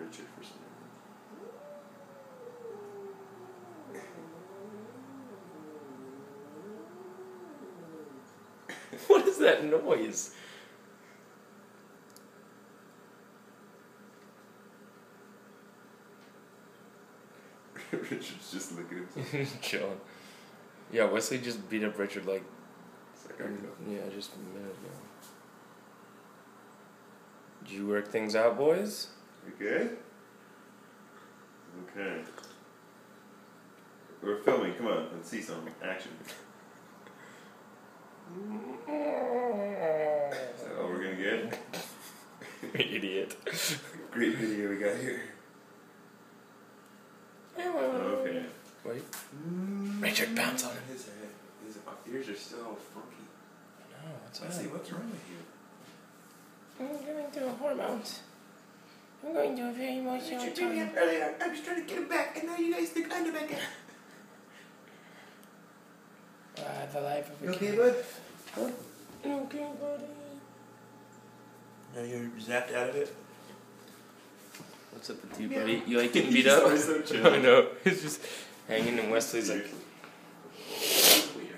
Richard for some reason. What is that noise? Richard's just looking at himself. Chilling. Yeah, Wesley just beat up Richard like Second ago. yeah, just a minute ago. Did you work things out, boys? You good? Okay. We're filming. Come on, let's see some action. Is that all we're gonna get? Idiot. Great video we got here. Okay. Wait. Richard, bounce on him. His head. His ears are still all funky. No, what's Let's see, what's wrong with you? I'm going to a hormones. I'm going to a very emotional time. Earlier, I was trying to get him back, and now you guys think I'm the bad guy. The life of a You okay, kid. bud? Huh? Okay, buddy. Now you're zapped out of it? What's up with you, buddy? You like getting beat up? He's so chill. I know. He's just hanging, and Wesley's like, Seriously.